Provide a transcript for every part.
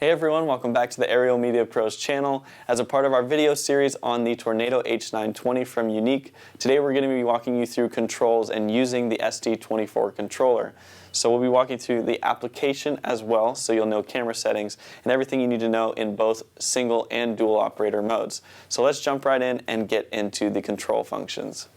Hey everyone, welcome back to the Aerial Media Pros channel. As a part of our video series on the Tornado H920 from Yuneec, today we're going to be walking you through controls and using the ST24 controller. So we'll be walking through the application as well, so you'll know camera settings and everything you need to know in both single and dual operator modes. So let's jump right in and get into the control functions.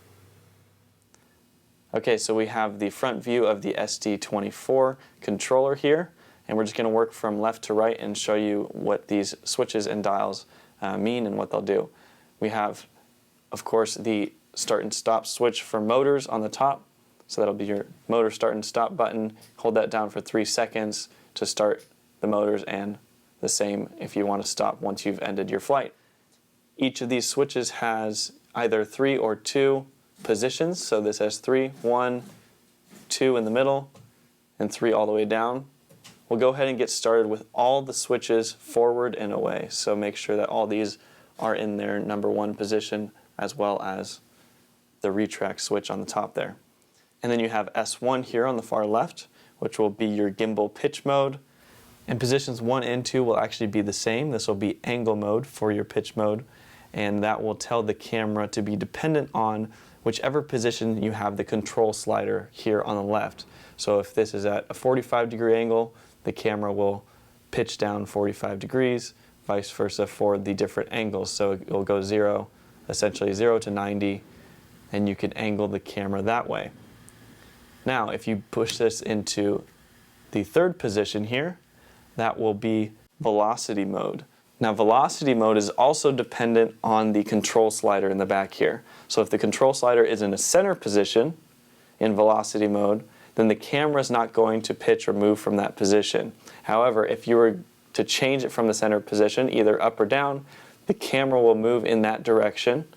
Okay, so we have the front view of the ST24 controller here. And we're just going to work from left to right and show you what these switches and dials mean and what they'll do. We have, of course, the start and stop switch for motors on the top. So that'll be your motor start and stop button. Hold that down for 3 seconds to start the motors, and the same if you want to stop once you've ended your flight. Each of these switches has either 3 or 2 positions. So this has 3, 1, 2 in the middle, and 3 all the way down. We'll go ahead and get started with all the switches forward and away. So make sure that all these are in their number 1 position, as well as the retract switch on the top there. And then you have S1 here on the far left, which will be your gimbal pitch mode. And positions 1 and 2 will actually be the same. This will be angle mode for your pitch mode, and that will tell the camera to be dependent on whichever position you have the control slider here on the left. So if this is at a 45-degree angle, the camera will pitch down 45 degrees, vice versa for the different angles. So it will go essentially 0 to 90, and you can angle the camera that way. Now, if you push this into the third position here, that will be velocity mode. Now, velocity mode is also dependent on the control slider in the back here. So if the control slider is in a center position in velocity mode, then the camera is not going to pitch or move from that position. However, if you were to change it from the center position, either up or down, the camera will move in that direction,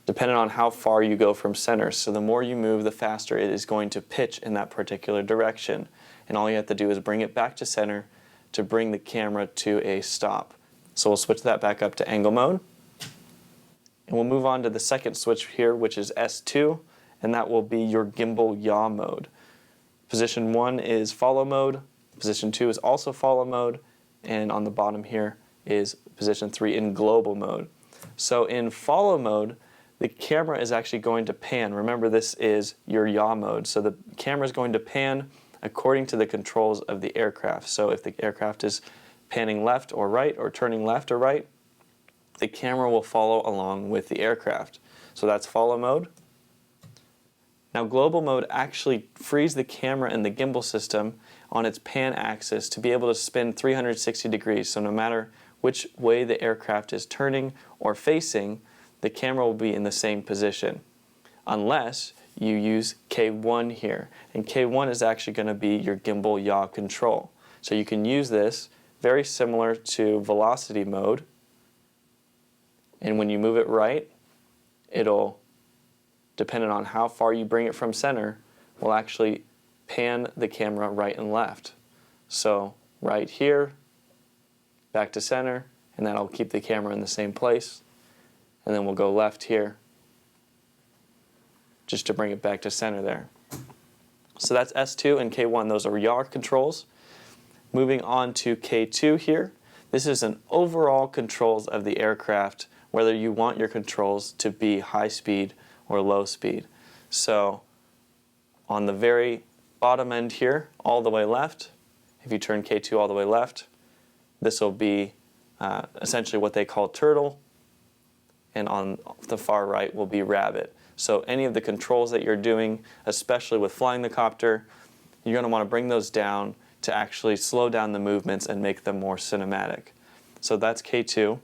depending on how far you go from center. So the more you move, the faster it is going to pitch in that particular direction. And all you have to do is bring it back to center to bring the camera to a stop. So we'll switch that back up to angle mode. And we'll move on to the second switch here, which is S2, and that will be your gimbal yaw mode. Position 1 is follow mode, position 2 is also follow mode, and on the bottom here is position 3 in global mode. So in follow mode, the camera is actually going to pan. Remember, this is your yaw mode, so the camera is going to pan according to the controls of the aircraft. So if the aircraft is panning left or right, or turning left or right, the camera will follow along with the aircraft. So that's follow mode. Now, global mode actually frees the camera and the gimbal system on its pan axis to be able to spin 360 degrees. So no matter which way the aircraft is turning or facing, the camera will be in the same position, unless you use K1 here. And K1 is actually going to be your gimbal yaw control. So you can use this very similar to velocity mode. And when you move it right, it'll, depending on how far you bring it from center, will actually pan the camera right and left. So right here, back to center, and that'll keep the camera in the same place. And then we'll go left here, just to bring it back to center there. So that's S2 and K1. Those are yaw controls. Moving on to K2 here. This is an overall controls of the aircraft, whether you want your controls to be high speed or low speed. So on the very bottom end here, all the way left, if you turn K2 all the way left, this will be essentially what they call turtle, and on the far right will be rabbit. So any of the controls that you're doing, especially with flying the copter, you're going to want to bring those down to actually slow down the movements and make them more cinematic. So that's K2. All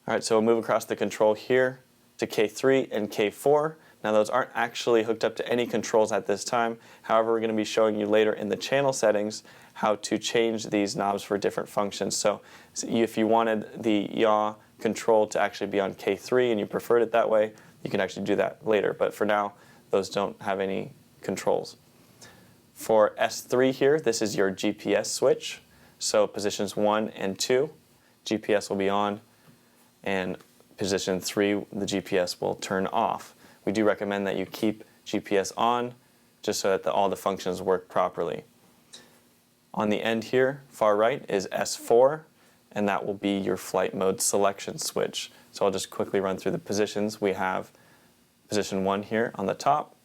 right, so we'll move across the control here to K3 and K4. Now those aren't actually hooked up to any controls at this time. However, we're going to be showing you later in the channel settings how to change these knobs for different functions. So if you wanted the yaw control to actually be on K3 and you preferred it that way, you can actually do that later. But for now, those don't have any controls. For S3 here, this is your GPS switch. So positions 1 and 2, GPS will be on, and position 3, the GPS will turn off. We do recommend that you keep GPS on, just so that all the functions work properly. On the end here, far right, is S4, and that will be your flight mode selection switch. So I'll just quickly run through the positions. We have position 1 here on the top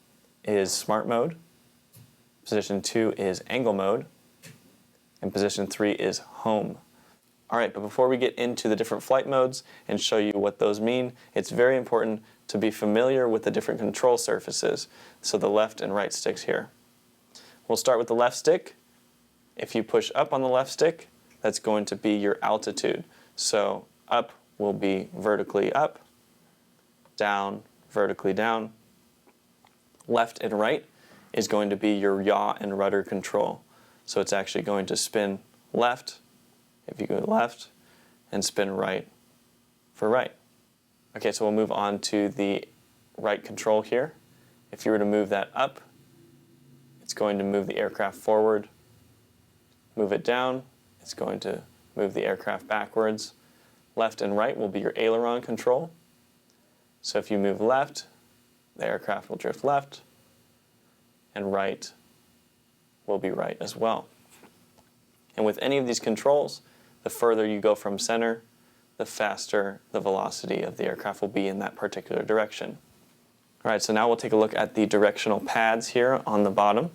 is smart mode, position 2 is angle mode, and position 3 is home. Alright, but before we get into the different flight modes and show you what those mean, it's very important to be familiar with the different control surfaces, so the left and right sticks here. We'll start with the left stick. If you push up on the left stick, that's going to be your altitude. So up will be vertically up, down, vertically down. Left and right is going to be your yaw and rudder control. So it's actually going to spin left if you go left, and spin right for right. Okay, so we'll move on to the right control here. If you were to move that up, it's going to move the aircraft forward. Move it down, it's going to move the aircraft backwards. Left and right will be your aileron control. So if you move left, the aircraft will drift left, and right will be right as well. And with any of these controls, the further you go from center, the faster the velocity of the aircraft will be in that particular direction. Alright, so now we'll take a look at the directional pads here on the bottom.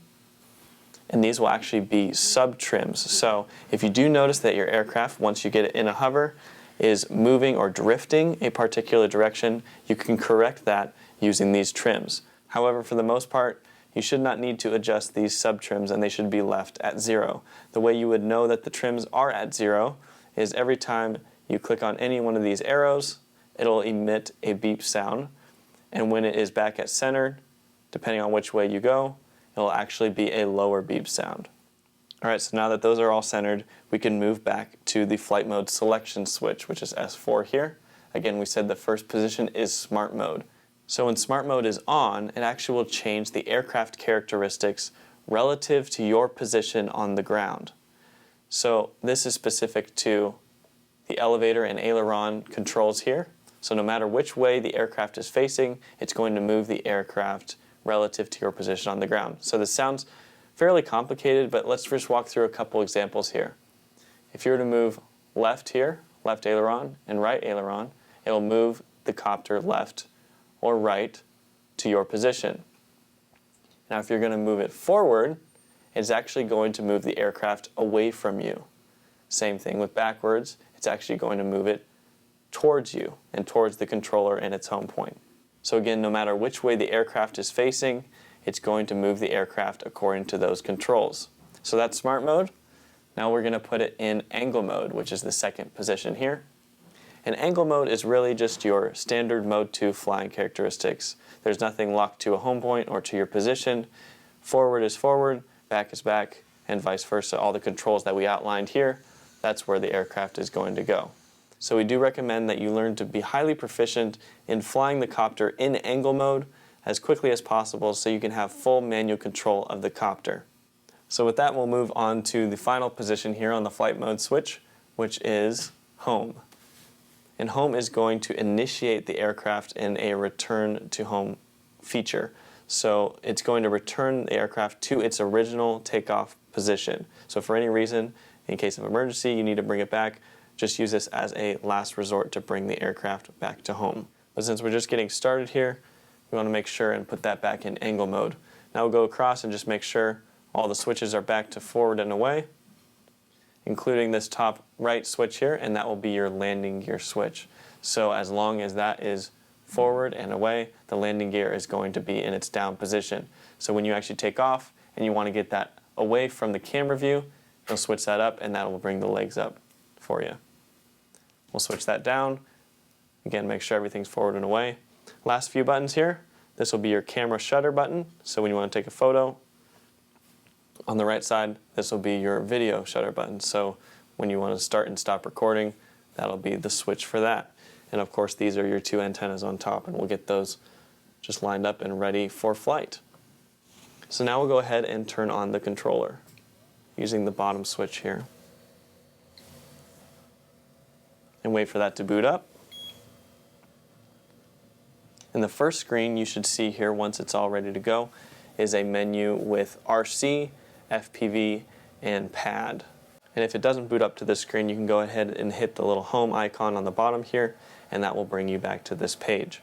And these will actually be sub-trims. So if you do notice that your aircraft, once you get it in a hover, is moving or drifting a particular direction, you can correct that using these trims. However, for the most part, you should not need to adjust these sub-trims, and they should be left at 0. The way you would know that the trims are at 0 is every time you click on any one of these arrows, it'll emit a beep sound, and when it is back at center, depending on which way you go, it'll actually be a lower beep sound. Alright, so now that those are all centered, we can move back to the flight mode selection switch, which is S4 here. Again, we said the first position is smart mode. So when smart mode is on, it actually will change the aircraft characteristics relative to your position on the ground. So this is specific to the elevator and aileron controls here. So no matter which way the aircraft is facing, it's going to move the aircraft relative to your position on the ground. So this sounds fairly complicated, but let's just walk through a couple examples here. If you were to move left here, left aileron, and right aileron, it will move the copter left or right to your position. Now if you're going to move it forward, it's actually going to move the aircraft away from you. Same thing with backwards, it's actually going to move it towards you and towards the controller and its home point. So again, no matter which way the aircraft is facing, it's going to move the aircraft according to those controls. So that's smart mode. Now we're going to put it in angle mode, which is the second position here. And angle mode is really just your standard Mode 2 flying characteristics. There's nothing locked to a home point or to your position. Forward is forward, back is back, and vice versa. All the controls that we outlined here, that's where the aircraft is going to go. So we do recommend that you learn to be highly proficient in flying the copter in angle mode as quickly as possible so you can have full manual control of the copter. So with that, we'll move on to the final position here on the flight mode switch, which is home. And home is going to initiate the aircraft in a return to home feature. So it's going to return the aircraft to its original takeoff position. So for any reason, in case of emergency, you need to bring it back, just use this as a last resort to bring the aircraft back to home. But since we're just getting started here, we want to make sure and put that back in angle mode. Now we'll go across and just make sure all the switches are back to forward and away, including this top right switch here, and that will be your landing gear switch. So as long as that is forward and away, the landing gear is going to be in its down position. So when you actually take off and you want to get that away from the camera view, you'll switch that up and that will bring the legs up for you. We'll switch that down. Again, make sure everything's forward and away. Last few buttons here. This will be your camera shutter button. So when you want to take a photo, on the right side, this will be your video shutter button. So when you want to start and stop recording, that'll be the switch for that. And of course, these are your two antennas on top, and we'll get those just lined up and ready for flight. So now we'll go ahead and turn on the controller using the bottom switch here. And wait for that to boot up. In the first screen you should see here, once it's all ready to go, is a menu with RC, FPV, and pad. And if it doesn't boot up to this screen, you can go ahead and hit the little home icon on the bottom here, and that will bring you back to this page.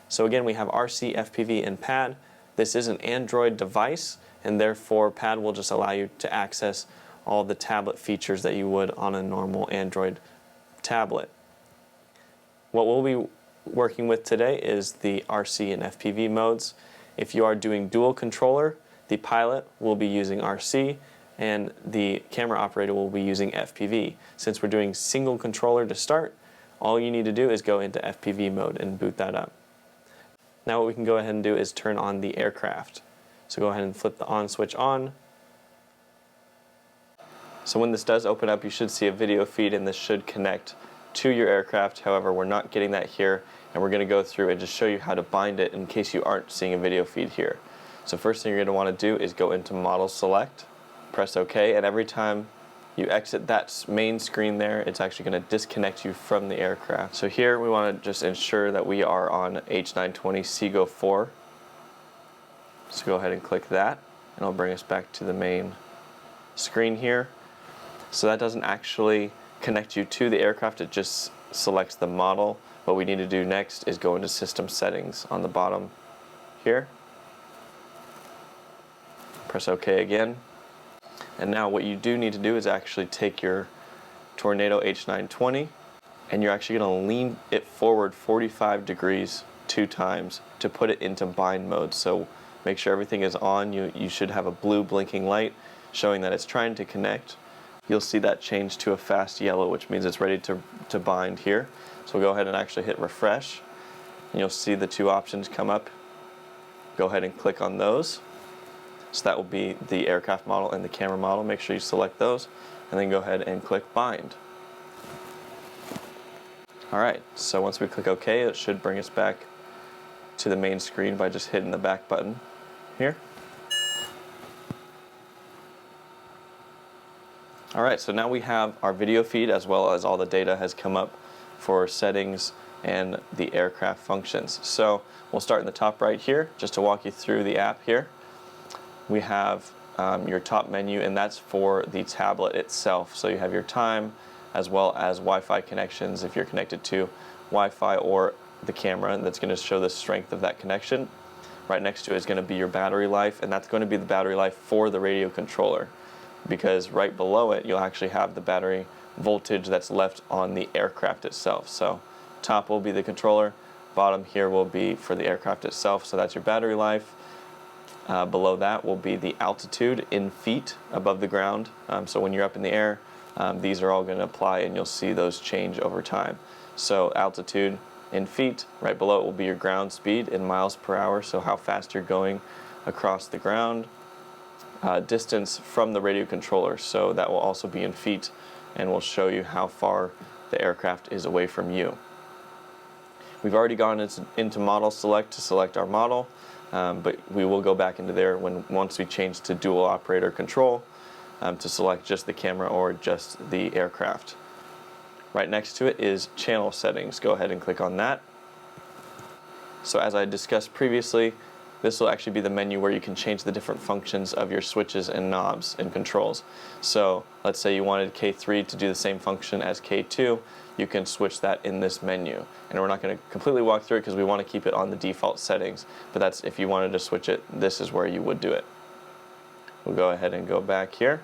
So again, we have RC, FPV, and PAD. This is an Android device, and therefore PAD will just allow you to access all the tablet features that you would on a normal Android tablet. What we'll be working with today is the RC and FPV modes. If you are doing dual controller, the pilot will be using RC, and the camera operator will be using FPV. Since we're doing single controller to start, all you need to do is go into FPV mode and boot that up. Now what we can go ahead and do is turn on the aircraft. So go ahead and flip the on switch on. So when this does open up, you should see a video feed, and this should connect to your aircraft. However, we're not getting that here, and we're going to go through and just show you how to bind it in case you aren't seeing a video feed here. So first thing you're going to want to do is go into Model Select, press OK, and every time you exit that main screen there, it's actually going to disconnect you from the aircraft. So here we want to just ensure that we are on H920 CGO4. So go ahead and click that, and it'll bring us back to the main screen here. So that doesn't actually connect you to the aircraft, it just selects the model. What we need to do next is go into System Settings on the bottom here. Press OK again. And now what you do need to do is actually take your Tornado H920, and you're actually going to lean it forward 45 degrees 2 times to put it into bind mode. So make sure everything is on. You should have a blue blinking light showing that it's trying to connect. You'll see that change to a fast yellow, which means it's ready to bind here. So we'll go ahead and actually hit refresh, and you'll see the 2 options come up. Go ahead and click on those. So that will be the aircraft model and the camera model. Make sure you select those, and then go ahead and click bind. Alright, so once we click OK, it should bring us back to the main screen by just hitting the back button here. Alright, so now we have our video feed, as well as all the data has come up for settings and the aircraft functions. So we'll start in the top right here, just to walk you through the app here. We have your top menu, and that's for the tablet itself. So you have your time, as well as Wi-Fi connections if you're connected to Wi-Fi or the camera, and that's going to show the strength of that connection. Right next to it is going to be your battery life, and that's going to be the battery life for the radio controller, because right below it you'll actually have the battery voltage that's left on the aircraft itself. So top will be the controller, bottom here will be for the aircraft itself, so that's your battery life. Below that will be the altitude in feet above the ground. So when you're up in the air, these are all going to apply, and you'll see those change over time. So altitude in feet, right below it will be your ground speed in miles per hour, so how fast you're going across the ground. Distance from the radio controller, so that will also be in feet, and will show you how far the aircraft is away from you. We've already gone into Model Select to select our model. But we will go back into there once we change to dual operator control to select just the camera or just the aircraft. Right next to it is channel settings. Go ahead and click on that. So as I discussed previously, this will actually be the menu where you can change the different functions of your switches and knobs and controls. So let's say you wanted K3 to do the same function as K2, you can switch that in this menu. And we're not going to completely walk through it because we want to keep it on the default settings, but that's if you wanted to switch it, this is where you would do it. We'll go ahead and go back here.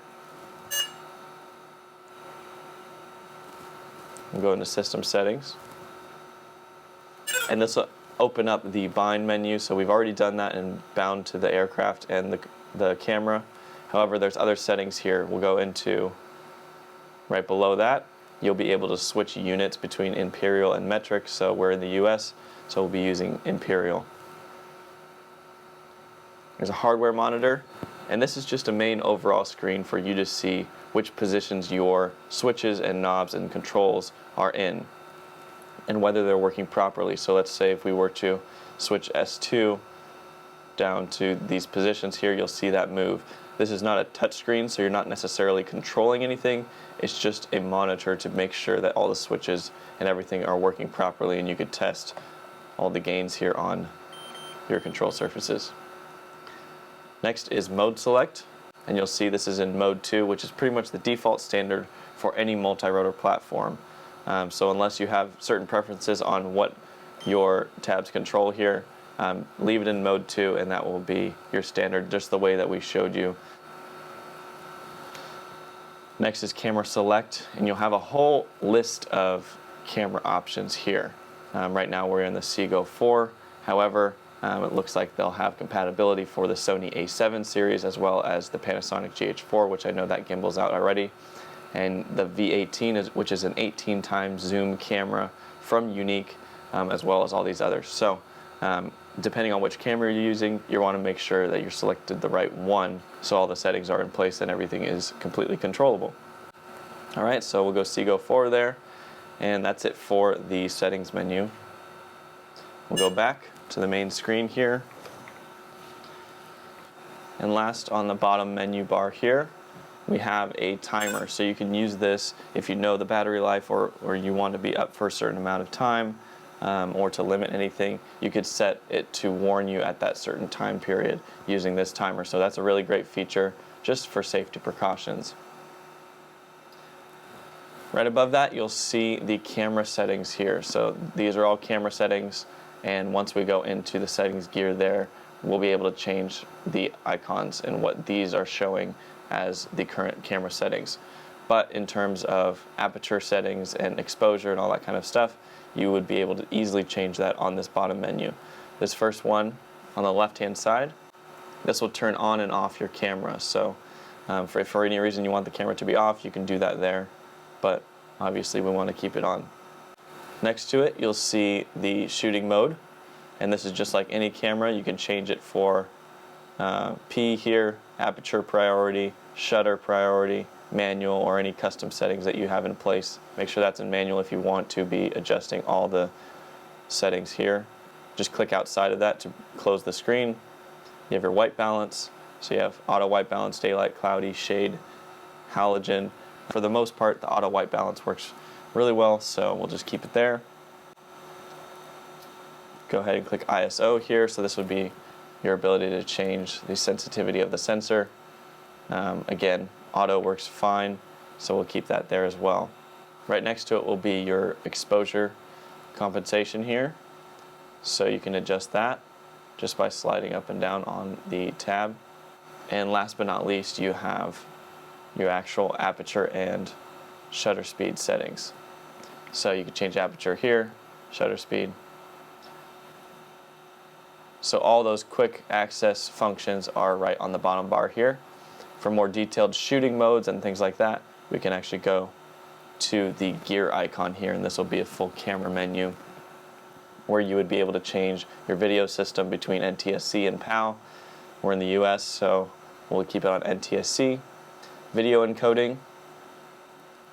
We'll go into System Settings. And this will open up the bind menu, so we've already done that and bound to the aircraft and the camera. However, there's other settings here. We'll go into right below that. You'll be able to switch units between imperial and metric, so we're in the US, so we'll be using imperial. There's a hardware monitor, and this is just a main overall screen for you to see which positions your switches and knobs and controls are in, and whether they're working properly. So let's say if we were to switch S2 down to these positions here, you'll see that move. This is not a touch screen, so you're not necessarily controlling anything. It's just a monitor to make sure that all the switches and everything are working properly, and you could test all the gains here on your control surfaces. Next is Mode Select. and you'll see this is in mode 2, which is pretty much the default standard for any multi-rotor platform. So unless you have certain preferences on what your tabs control here, leave it in mode 2 and that will be your standard, just the way that we showed you. Next is camera select, and you'll have a whole list of camera options here. Right now we're in the CGO4, however, it looks like they'll have compatibility for the Sony A7 series as well as the Panasonic GH4, which I know that gimbal's out already, and the V18, which is an 18 times zoom camera from Yuneec, as well as all these others. So depending on which camera you're using, you want to make sure that you're selected the right one so all the settings are in place and everything is completely controllable. Alright, so we'll go CGO4 there, and that's it for the settings menu. We'll go back to the main screen here, and last on the bottom menu bar here we have a timer, so you can use this if you know the battery life or you want to be up for a certain amount of time, or to limit anything. You could set it to warn you at that certain time period using this timer, so that's a really great feature just for safety precautions. Right above that you'll see the camera settings here, so these are all camera settings, and once we go into the settings gear there, we'll be able to change the icons and what these are showing as the current camera settings. But in terms of aperture settings and exposure and all that kind of stuff, you would be able to easily change that on this bottom menu. This first one on the left hand side, this will turn on and off your camera, so for any reason you want the camera to be off, you can do that there, but obviously we want to keep it on. Next to it you'll see the shooting mode, and this is just like any camera. You can change it for P here, aperture priority, shutter priority, manual, or any custom settings that you have in place. Make sure that's in manual if you want to be adjusting all the settings here. Just click outside of that to close the screen. You have your white balance, so you have auto white balance, daylight, cloudy, shade, halogen. For the most part the auto white balance works really well, so we'll just keep it there. Go ahead and click ISO here, so this would be your ability to change the sensitivity of the sensor. Again, auto works fine, so we'll keep that there as well. Right next to it will be your exposure compensation here, so you can adjust that just by sliding up and down on the tab. And last but not least, you have your actual aperture and shutter speed settings. So you can change aperture here, shutter speed. So all those quick access functions are right on the bottom bar here. For more detailed shooting modes and things like that, we can actually go to the gear icon here, and this will be a full camera menu where you would be able to change your video system between NTSC and PAL. We're in the US, so we'll keep it on NTSC. Video encoding.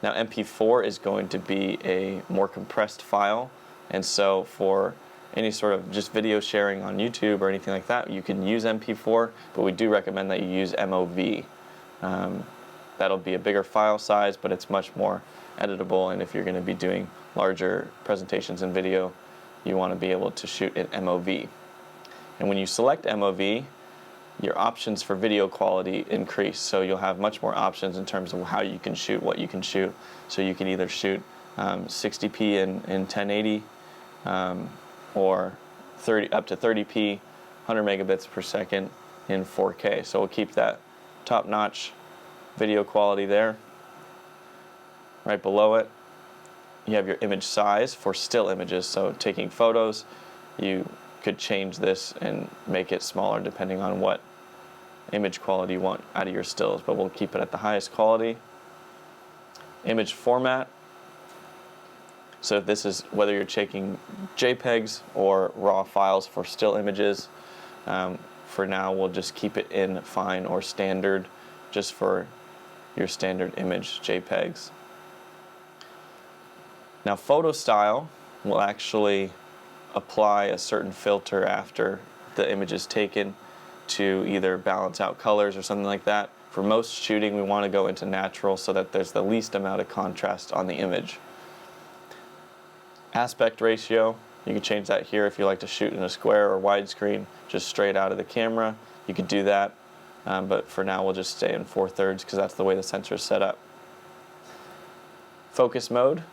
Now MP4 is going to be a more compressed file, and so for any sort of just video sharing on YouTube or anything like that, you can use MP4, but we do recommend that you use MOV. That'll be a bigger file size, but it's much more editable, and if you're going to be doing larger presentations in video, you want to be able to shoot in MOV. And when you select MOV, your options for video quality increase, so you'll have much more options in terms of how you can shoot, what you can shoot. So you can either shoot 60p in 1080, or up to 30p, 100 megabits per second in 4K. So we'll keep that top-notch video quality there. Right below it, you have your image size for still images. So taking photos, you could change this and make it smaller depending on what image quality you want out of your stills, but we'll keep it at the highest quality. Image format. So this is whether you're taking JPEGs or RAW files for still images. For now, we'll just keep it in fine or standard, just for your standard image JPEGs. Now, photo style will actually apply a certain filter after the image is taken to either balance out colors or something like that. For most shooting, we want to go into natural so that there's the least amount of contrast on the image. Aspect ratio, you can change that here if you like to shoot in a square or widescreen just straight out of the camera. You could do that. but for now we'll just stay in 4/3 because that's the way the sensor is set up. Focus mode.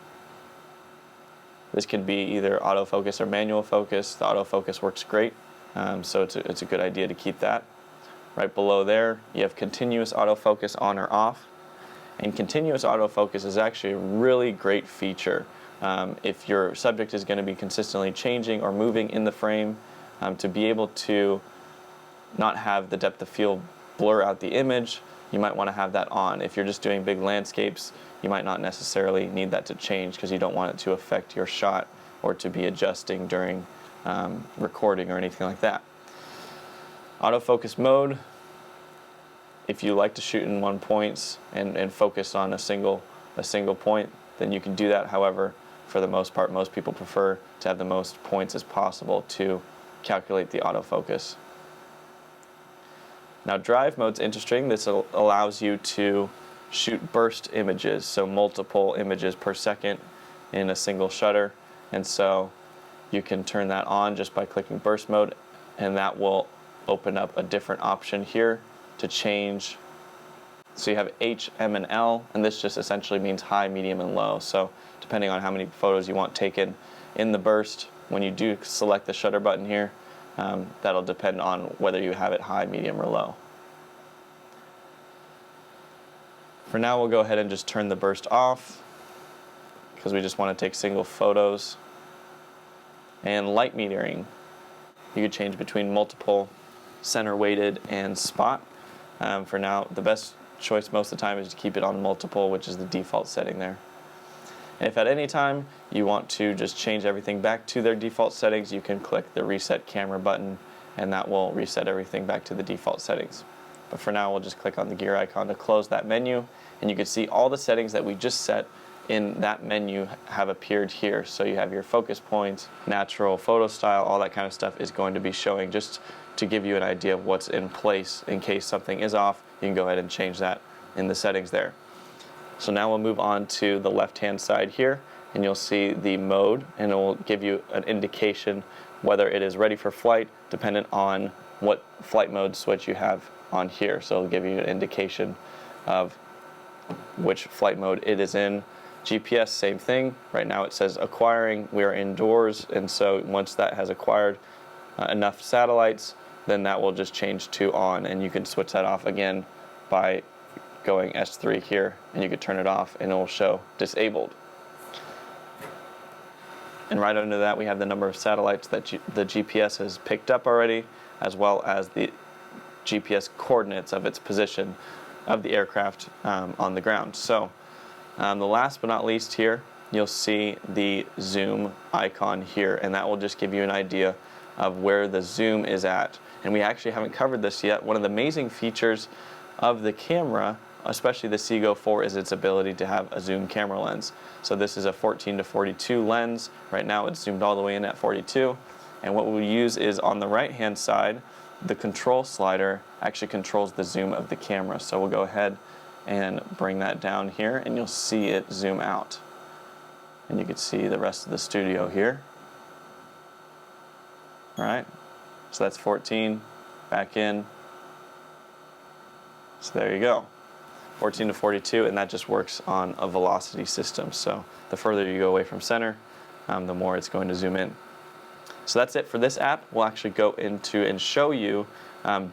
This can be either autofocus or manual focus. The autofocus works great, so it's a good idea to keep that. Right below there, you have continuous autofocus on or off. And continuous autofocus is actually a really great feature. If your subject is going to be consistently changing or moving in the frame, to be able to not have the depth of field blur out the image, you might want to have that on. If you're just doing big landscapes, you might not necessarily need that to change because you don't want it to affect your shot or to be adjusting during recording or anything like that. Autofocus mode, if you like to shoot in one point and focus on a single point, then you can do that. However, for the most part, most people prefer to have the most points as possible to calculate the autofocus. Now drive mode's interesting. This allows you to shoot burst images, so multiple images per second in a single shutter, and so you can turn that on just by clicking burst mode, and that will open up a different option here to change. So you have H, M, and L, and this just essentially means high, medium, and low. So depending on how many photos you want taken in the burst, when you do select the shutter button here, that'll depend on whether you have it high, medium, or low. For now, we'll go ahead and just turn the burst off because we just want to take single photos. And light metering, you could change between multiple, center weighted, and spot. For now, the best choice most of the time is to keep it on multiple, which is the default setting there. And if at any time you want to just change everything back to their default settings, you can click the reset camera button and that will reset everything back to the default settings. But for now, we'll just click on the gear icon to close that menu, and you can see all the settings that we just set in that menu have appeared here. So you have your focus points, natural photo style, all that kind of stuff is going to be showing just to give you an idea of what's in place. In case something is off, you can go ahead and change that in the settings there. So now we'll move on to the left-hand side here, and you'll see the mode, and it will give you an indication whether it is ready for flight, dependent on what flight mode switch you have on here. So it'll give you an indication of which flight mode it is in. GPS, same thing. Right now it says acquiring. We are indoors, and so once that has acquired enough satellites, then that will just change to on, and you can switch that off again by going S3 here, and you could turn it off and it will show disabled. And right under that we have the number of satellites that the GPS has picked up already, as well as the GPS coordinates of its position of the aircraft on the ground. So the last but not least here, you'll see the zoom icon here, and that will just give you an idea of where the zoom is at. And we actually haven't covered this yet. One of the amazing features of the camera, especially the CGO4, is its ability to have a zoom camera lens. So this is a 14-42 lens. Right now it's zoomed all the way in at 42. And what we'll use is on the right-hand side, the control slider actually controls the zoom of the camera. So we'll go ahead and bring that down here, and you'll see it zoom out. And you can see the rest of the studio here. All right, so that's 14, back in. So there you go, 14-42, and that just works on a velocity system. So the further you go away from center, the more it's going to zoom in. So that's it for this app. We'll actually go into and show you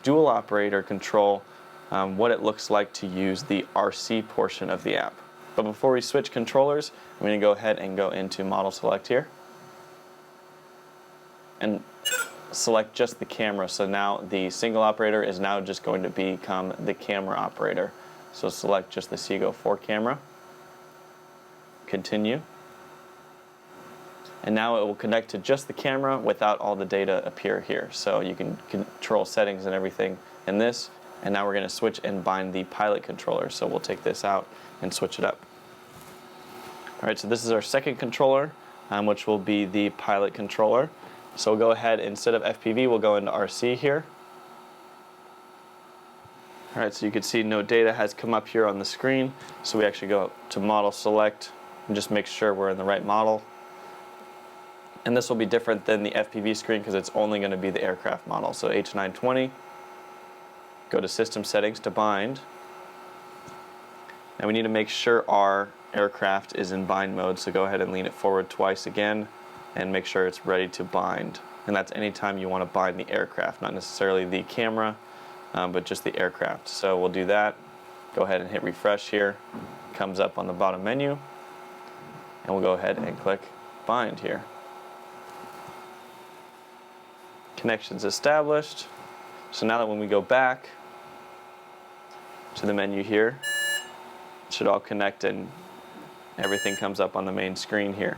dual operator control, what it looks like to use the RC portion of the app. But before we switch controllers, I'm going to go ahead and go into Model Select here and select just the camera. So now the single operator is now just going to become the camera operator. So select just the CGO4 camera, continue, and now it will connect to just the camera without all the data appear here. So you can control settings and everything in this, and now we're going to switch and bind the pilot controller. So we'll take this out and switch it up. Alright, so this is our second controller, which will be the pilot controller. So we'll go ahead, instead of FPV, we'll go into RC here. Alright, so you can see no data has come up here on the screen. So we actually go to Model Select and just make sure we're in the right model. And this will be different than the FPV screen because it's only going to be the aircraft model. So H920. go to System Settings to bind. And we need to make sure our aircraft is in bind mode, so go ahead and lean it forward twice again and make sure it's ready to bind. And that's anytime you want to bind the aircraft, not necessarily the camera, but just the aircraft. So we'll do that. Go ahead and hit refresh here. Comes up on the bottom menu. And we'll go ahead and click bind here. Connections established. So now that when we go back to the menu here, it should all connect and everything comes up on the main screen here.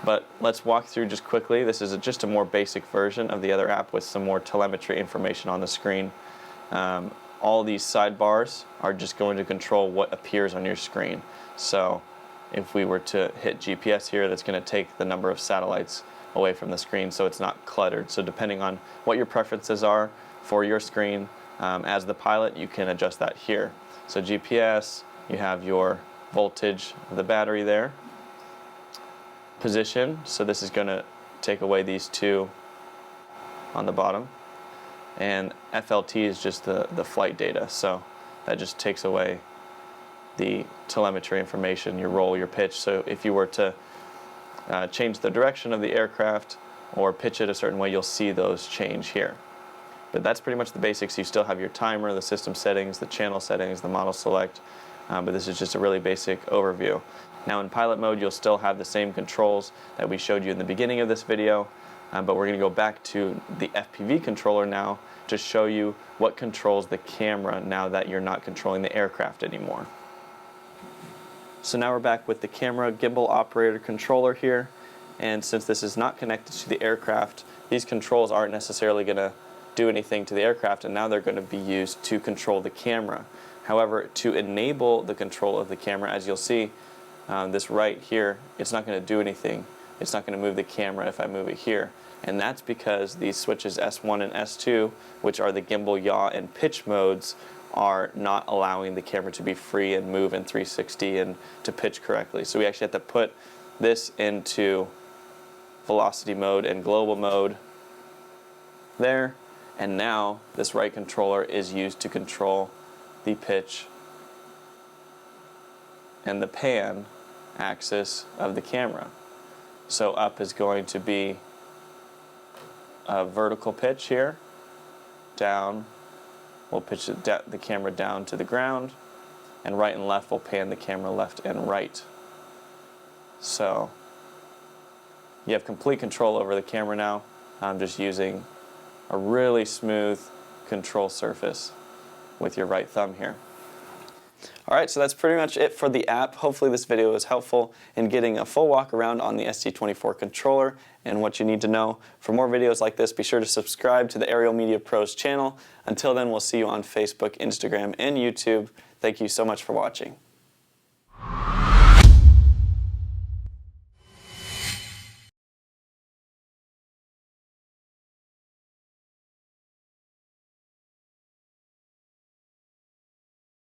But let's walk through just quickly. This is just a more basic version of the other app with some more telemetry information on the screen. All these sidebars are just going to control what appears on your screen. So if we were to hit GPS here, that's going to take the number of satellites away from the screen so it's not cluttered. So depending on what your preferences are for your screen, as the pilot, you can adjust that here. So GPS, you have your voltage of the battery there. Position, so this is going to take away these two on the bottom. And FLT is just the flight data, so that just takes away the telemetry information, your roll, your pitch. So if you were to change the direction of the aircraft or pitch it a certain way, you'll see those change here. But that's pretty much the basics. You still have your timer, the system settings, the channel settings, the model select, but this is just a really basic overview. Now in pilot mode, you'll still have the same controls that we showed you in the beginning of this video, but we're going to go back to the FPV controller now to show you what controls the camera now that you're not controlling the aircraft anymore. So now we're back with the camera gimbal operator controller here, and since this is not connected to the aircraft, these controls aren't necessarily going to do anything to the aircraft, and now they're going to be used to control the camera. However, to enable the control of the camera, as you'll see, this right here, it's not going to do anything. It's not going to move the camera if I move it here. And that's because these switches S1 and S2, which are the gimbal yaw and pitch modes, are not allowing the camera to be free and move in 360 and to pitch correctly. So we actually have to put this into velocity mode and global mode there. And now this right controller is used to control the pitch and the pan axis of the camera. So up is going to be a vertical pitch here. Down, we'll pitch the camera down to the ground. And right and left will pan the camera left and right. So you have complete control over the camera now. I'm just using a really smooth control surface with your right thumb here. Alright, so that's pretty much it for the app. Hopefully this video was helpful in getting a full walk around on the ST24 controller and what you need to know. For more videos like this, be sure to subscribe to the Aerial Media Pros channel. Until then, we'll see you on Facebook, Instagram, and YouTube. Thank you so much for watching.